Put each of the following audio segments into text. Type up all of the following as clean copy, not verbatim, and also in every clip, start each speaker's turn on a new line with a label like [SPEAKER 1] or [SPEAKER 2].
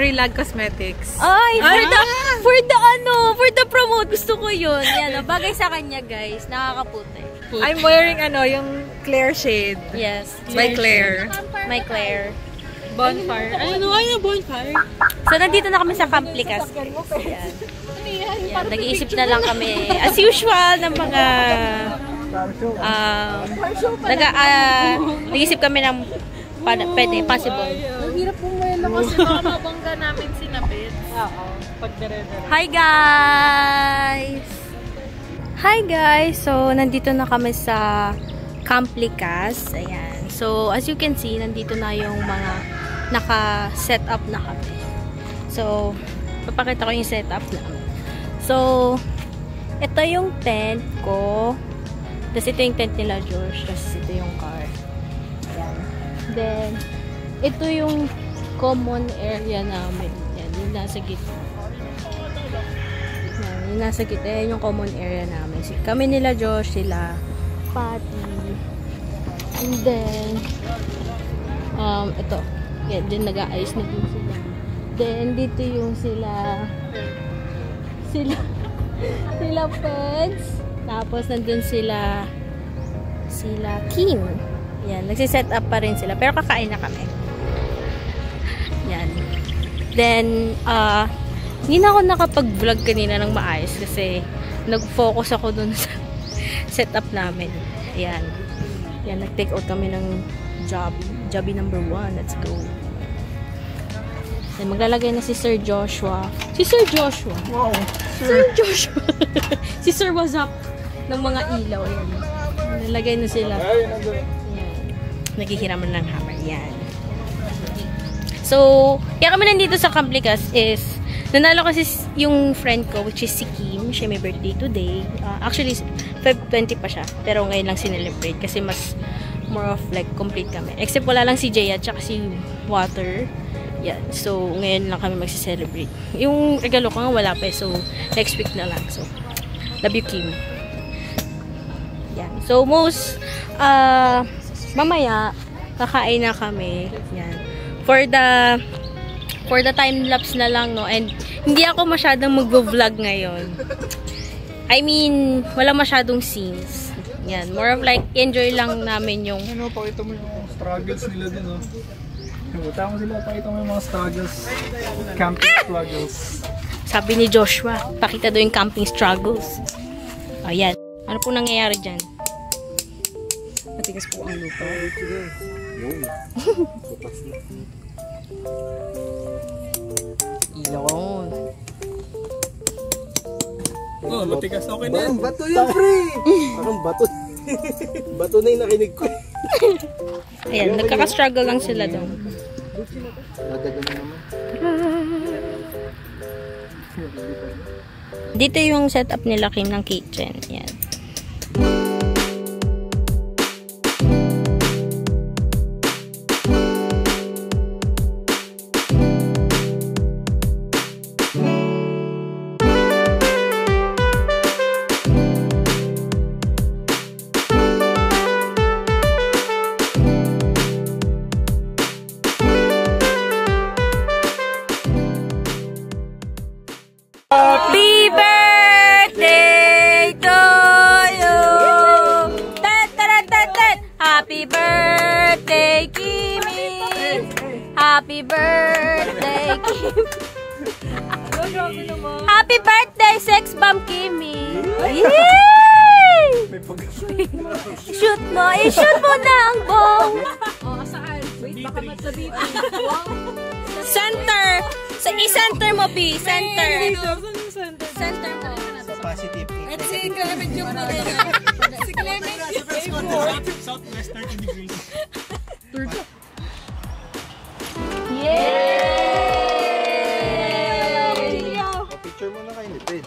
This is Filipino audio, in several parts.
[SPEAKER 1] Marilag Cosmetics.
[SPEAKER 2] Ay, for the promote, gusto ko yun. Yan, bagay sa kanya, guys. Nakakaputi.
[SPEAKER 1] I'm wearing yung Claire shade.
[SPEAKER 2] Yes.
[SPEAKER 1] By Claire.
[SPEAKER 2] My Claire.
[SPEAKER 1] Bonfire.
[SPEAKER 3] Bonfire?
[SPEAKER 2] So, nandito na kami sa Camplicas. Yan. Yan, nag-iisip na lang kami. As usual, ng mga... nag-iisip kami ng pwede, possible.
[SPEAKER 3] Hirap pumwelo kasi baka mabangga namin si Napit. Oo.
[SPEAKER 2] Hi guys! Hi guys! So, nandito na kami sa Camplicas. Ayan. So, as you can see, nandito na yung mga naka-set up na kami. So, papakita ko yung setup namin. So, ito yung tent ko. Tapos ito yung tent nila George. Tapos ito yung car. Ayan. Then, ito yung common area namin. Yan, yung nasa gitna. Yan, yung nasa gitna. Yan yung common area namin. Kami nila Josh, sila Patty. And then, ito. Yan, din nag-aayos na din sila. Then, dito yung sila Peds. Tapos, nandun sila Kim. Yan, nagsiset up pa rin sila. Pero kakain na kami. Yan. Then, hindi na ako nakapag-vlog kanina ng maayos kasi nag-focus ako dun sa setup namin. Ayan. Yan, nag-take out kami ng Jobby number 1. Let's go. Then, maglalagay na si Sir Joshua. Si Sir Joshua.
[SPEAKER 1] Wow.
[SPEAKER 2] Sir Joshua. Si Sir was up ng mga ilaw. Ayan. Nalagay na sila. Ayan. Naghihiraman ng hammer. Yan. So, kaya kami nandito sa Camplicas is, nanalo kasi yung friend ko, which is si Kim. Siya may birthday today. Actually, Feb 20 pa siya. Pero ngayon lang sinelebrate kasi mas more of like complete kami. Except wala lang si Jay at saka si Water. Yan. So, ngayon lang kami magsiselebrate. Yung regalo ko nga wala pa. So, next week na lang. So, love you, Kim. Yan. So, mamaya, kakain na kami. Yan. For the time lapse na lang, no? And, hindi ako masyadong mag-vlog ngayon. I mean, wala masyadong scenes. Yan. More of like, enjoy lang namin yung...
[SPEAKER 4] Pakita mo yung struggles nila din, no? Tama sila, pakita mo yung mga struggles. Camping struggles.
[SPEAKER 2] Sabi ni Joshua, pakita daw yung camping struggles. Ayan. Ano po nangyayari dyan?
[SPEAKER 1] Matigas po ang lupa.
[SPEAKER 2] Iyon.
[SPEAKER 4] Oh, matigas. Okay na yan.
[SPEAKER 5] Bato yun, pre! Parang bato. Bato na yung nakinig ko.
[SPEAKER 2] Ayan, nagkaka-struggle lang sila doon.
[SPEAKER 5] Nadagan na naman.
[SPEAKER 2] Dito yung setup nila Kim ng kitchen. Ayan. Happy birthday to you! Happy birthday, Kimi! Happy birthday, Kimi! Happy birthday, sex bomb, Kimi! Yay! Shoot mo! I-shoot mo na ang bong!
[SPEAKER 3] Saan? Wait, baka matsabihin.
[SPEAKER 2] Center! I-center mo, B. Center. Center mo.
[SPEAKER 5] Sa positive.
[SPEAKER 3] At si Clement yung mga si Clement yung
[SPEAKER 4] Southwest 30 degrees.
[SPEAKER 2] Yay!
[SPEAKER 5] Picture mo na kayo nito.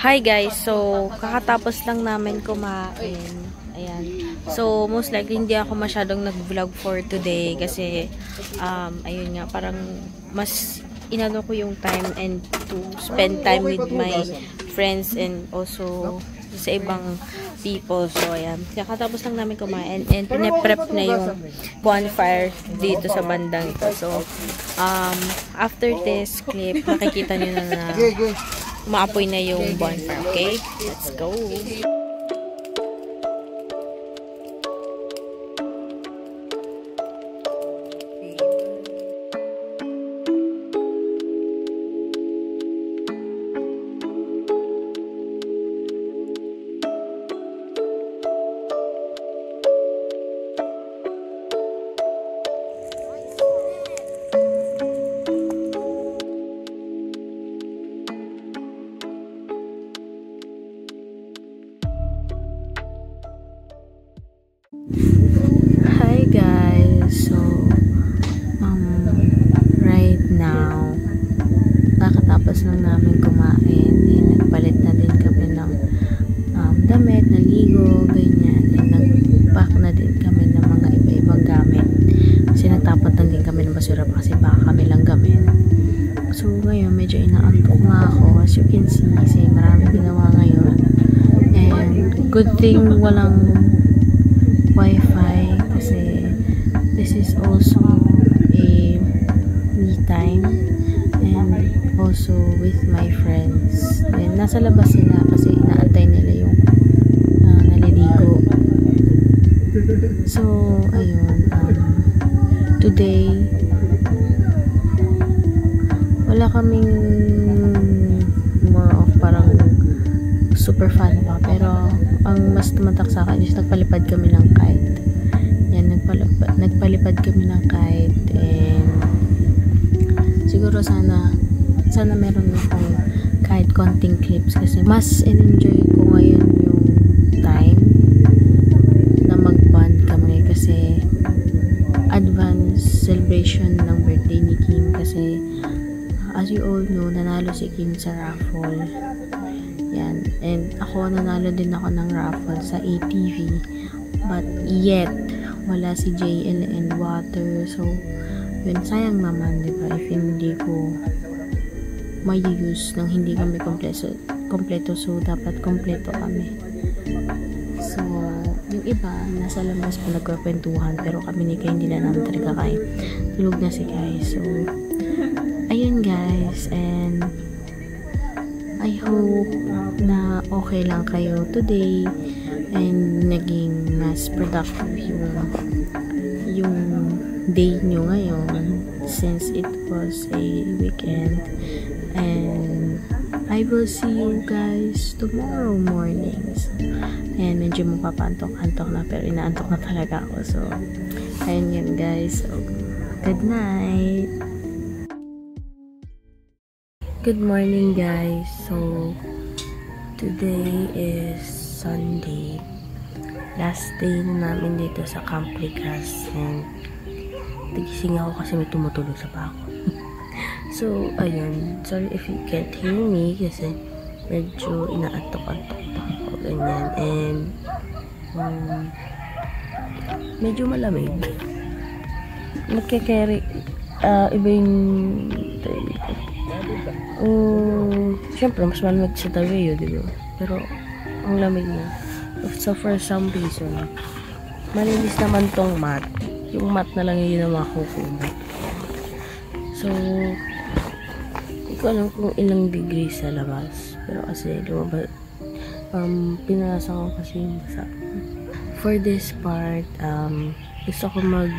[SPEAKER 2] Hi guys, so kakatapos lang namin kumain. Ayan. So most likely hindi ako masyadong nag-vlog for today kasi ayun nga, parang mas inano ko yung time and to spend time with my friends and also sa ibang people. So ayan, kakatapos lang namin kumain and pine-prep na yung bonfire dito sa bandang ito. So after this clip, makikita niyo na maapoy na yung bonfire. Okay? Let's go! Hi guys, so right now kakatapos lang namin kumain and nagpalit na din kami ng damit, naligo, ganyan, and nagpack na din kami ng mga iba-ibang gamit kasi natapon lang din kami ng basura kasi baka kami lang gamit. So ngayon medyo inaantok nga ako, as you can see, kasi marami ginawa ngayon and good thing walang Wi-Fi kasi this is also a me time and also with my friends. And nasa labas sila kasi inaantay nila yung naliligo. So ayun, today wala kaming more of parang super fun pa, pero ang mas tumatak sa akin is nagpalipad kami ng kite. Yan, nagpalipad kami ng kite and siguro sana meron akong kahit konting clips kasi mas enjoy ko ngayon yung time na mag-bond kami kasi advance celebration ng birthday ni Kim kasi as you all know, nanalo si Kim sa raffle. Yan. And ako, nanalo din ako ng raffle sa ATV. But yet, wala si JL and Water. So, yun, sayang naman, diba? If hindi ko may use nang hindi kami kompleto. So, dapat kompleto kami. So, yung iba, nasa labas pa nagkakwentuhan. Pero kami ni Kai, hindi na namin talaga kain. Tulog na si Kai. So, ayun guys. And I hope na okay lang kayo today and naging mas productive yung day nyo ngayon since it was a weekend. And I will see you guys tomorrow mornings. And medyo mapapantok-antok na pero inaantok na talaga ako. So, ayun yun guys. So, good night! Good morning guys. So today is Sunday, last day na namin dito sa Camp Likas and nagising ako kasi may tumutulog sa bako. So ayun, sorry if you can't hear me kasi medyo inaantok-antok pa ako, ganyan, and medyo malamig. Nagkakarry iba yung syempre mas malamig sa Taveo, diba? Pero ang lamig niya. So for some reason malinis naman tong mat. Yung mat na lang yun ang makukuha. So hindi ko alam kung ilang degrees sa labas, pero kasi lumabas, pinasa ko kasi yung basa. For this part, gusto ko mag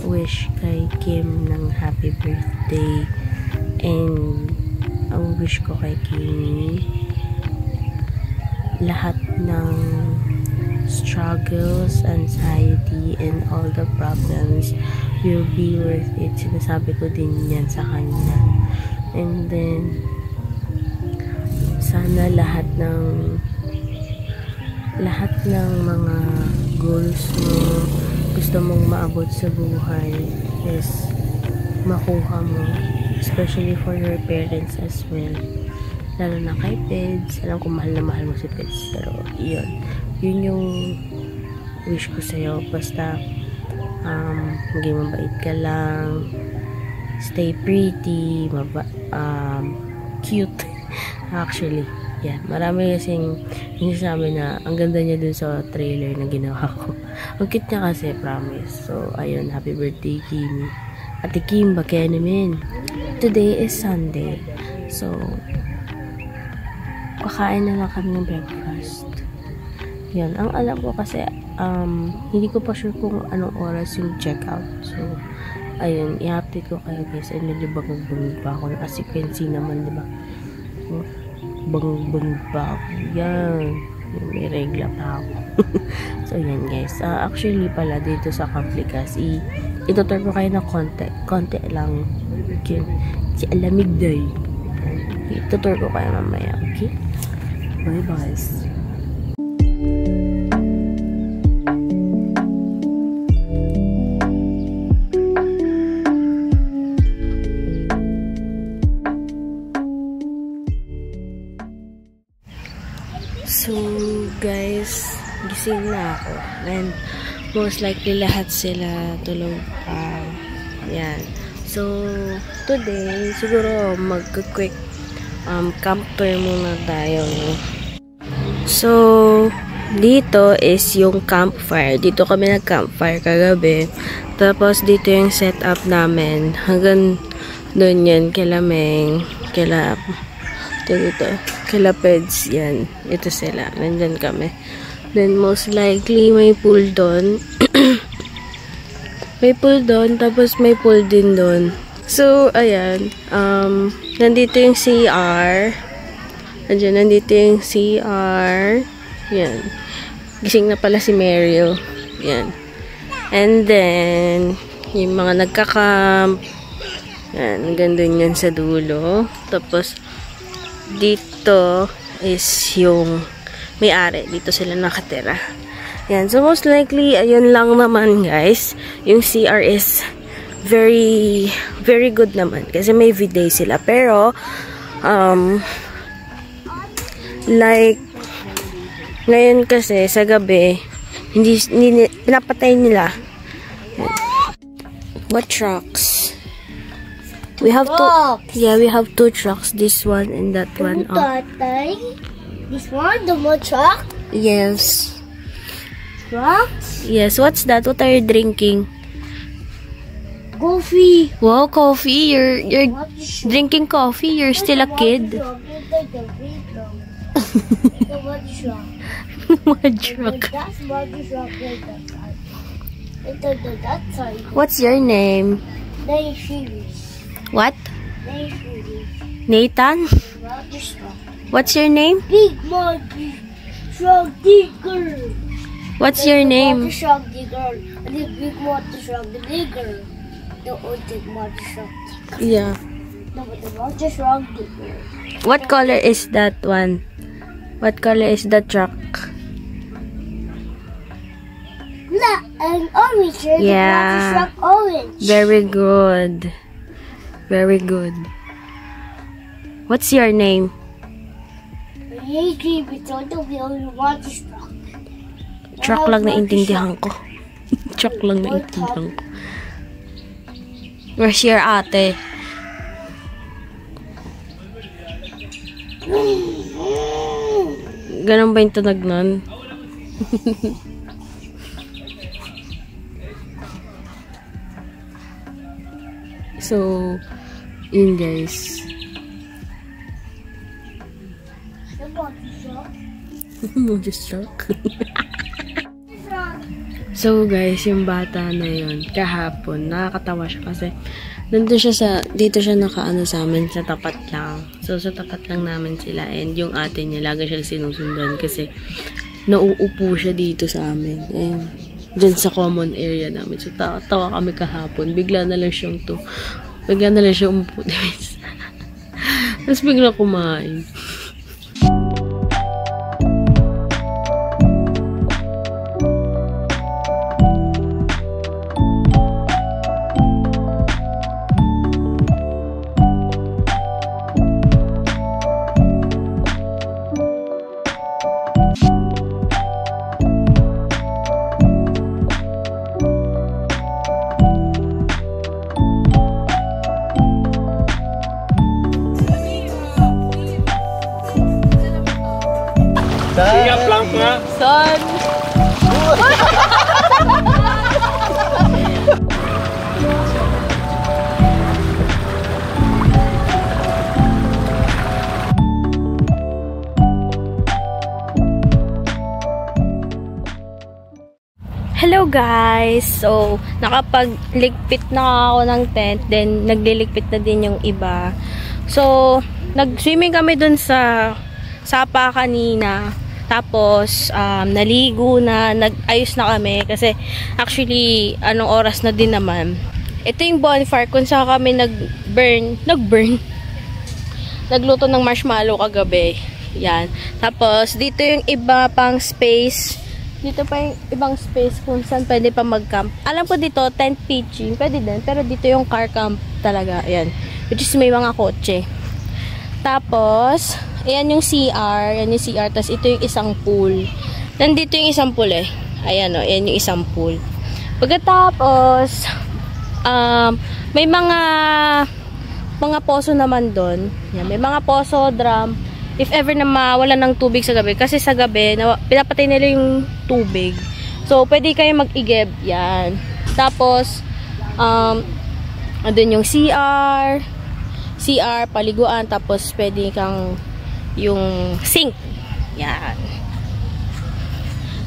[SPEAKER 2] wish kay Kim ng happy birthday. And ang wish ko kay Kim, lahat ng struggles, anxiety, and all the problems will be worth it. Sinasabi ko din yan sa kanya. And then sana lahat ng mga goals mo, gusto mong maabot sa buhay is makuha mo, especially for your parents as well. lalo na kay Peds. Alam ko mahal na mahal mo si Peds, pero yun yung wish ko sa'yo. Basta maging mabait ka lang, stay pretty, cute. Actually, yeah, marami kasing sabi na ang ganda niya dun sa trailer na ginawa ko. Ang cute niya kasi, promise. So ayun, happy birthday Kimi. Ate Kim, bakya naman. Today is Sunday, so kakain na lang kami ng breakfast. Yan, ang alam ko kasi hindi ko pa sure kung anong oras yung check-out. So ayun, i-update ko kayo guys. Ay, medyo bangag-bangag pa ako. As you can see naman, diba? Bangag-bangag pa ako. Yan. May regla pa ako. So yan guys. Actually pala dito sa Complicas, itutur ko kayo ng konti lang. Okay. Si alamig day. Itutur ko kayo mamaya. Okay? Bye guys. So guys, gising na ako. And most likely lahat sila tulog pa. Yan. So today, siguro mag-quick camp tour muna tayo. No? So dito is yung campfire. Dito kami nag-campfire kagabi. Tapos dito yung setup namin. Hanggang doon yan, kilameng, kila Peds, yan. Ito sila. Nandyan kami. Then, most likely, may pool doon. May pool doon, tapos may pool din doon. So, ayan. Nandito yung CR. Nandito yung CR. Yan. Gising na pala si Meryl. Yan. And then, yung mga nagka-camp. Yan. Gandun yan sa dulo. Tapos, dito is yung may-ari. Dito sila nakatira. Yan. So, most likely, ayun lang naman, guys. Yung CR is very, very good naman. Kasi may bidet sila. Pero, like, ngayon kasi, sa gabi, hindi pinapatay nila. What trucks? We have we have two trucks. This one and that one.
[SPEAKER 6] This one, the more truck?
[SPEAKER 2] Yes.
[SPEAKER 6] Trucks?
[SPEAKER 2] Yes. What's that? What are you drinking?
[SPEAKER 6] Coffee.
[SPEAKER 2] Wow, coffee. You're drinking coffee. You're still a kid. What truck? What's your name? What? Nathan? What's your name?
[SPEAKER 6] Big Monty Shrug Digger.
[SPEAKER 2] What's your name?
[SPEAKER 6] Shrug Digger. The Big Monty Shrug the Digger. The old Big Monty Shrug Digger.
[SPEAKER 2] Yeah.
[SPEAKER 6] No, but the Monty Shrug Digger.
[SPEAKER 2] What color is that one? What color is the truck?
[SPEAKER 6] Black and orange.
[SPEAKER 2] Yeah.
[SPEAKER 6] The Monty Shrug orange.
[SPEAKER 2] Very good. Very good. What's your name? Truck lang na intindihan ko. Truck lang na intindihan ko. Where's your ate? Ganun ba yung tunog nun? So, yun guys. Just truck. So guys, yung bata na yun, kahapon, nakakatawa siya kasi nandun siya dito siya nakaano sa amin, sa tapat lang. So, sa tapat lang namin sila. And yung ate niya, lagi siya sinusundan kasi nauupo siya dito sa amin. And dyan sa common area namin. So, tawa kami kahapon. Bigla na lang siya umupo. Tapos bigla kumain. Hello guys! So, nakapagligpit na ako ng tent, then nagliligpit na din yung iba. So, nag-swimming kami dun sa sapa kanina. Tapos, naligo na, nag-ayos na kami kasi actually, anong oras na din naman. Ito yung bonfire kung saan kami nagluto ng marshmallow kagabi. Yan. Tapos, dito yung iba pang space. Dito pa yung ibang space kung saan pwede pa mag-camp. Alam ko dito, tent pitching. Pwede din. Pero dito yung car camp talaga. Ayan. Which is may mga kotse. Tapos, ayan yung CR. Ayan yung CR. Tapos, ito yung isang pool. Nandito yung isang pool eh. Ayan o. Ayan yung isang pool. Pagkatapos, may mga poso naman doon. Yan. May mga poso, drum. If ever na mawalan ng tubig sa gabi. Kasi sa gabi, pinapatay nila yung tubig. So, pwede kayo mag-igib. Yan. Tapos, andun yung CR, paliguan. Tapos, pwede kang yung sink. Yan.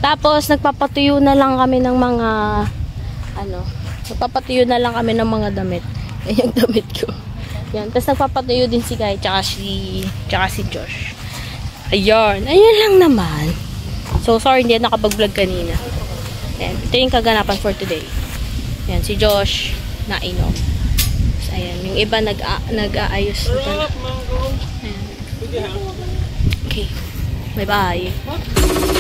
[SPEAKER 2] Tapos, nagpapatuyo na lang kami ng mga nagpapatuyo na lang kami ng mga damit. Yan yung damit ko. Yan. Tapos nagpapatuyo din si Kai tsaka si Josh. Ayun. Ayun lang naman. So, sorry hindi nakapag-vlog kanina. Yan. Ito yung kaganapan for today. Yan. Si Josh nainom. So, ayan. Yung iba nag-aayos. Ayan. Okay. Bye-bye.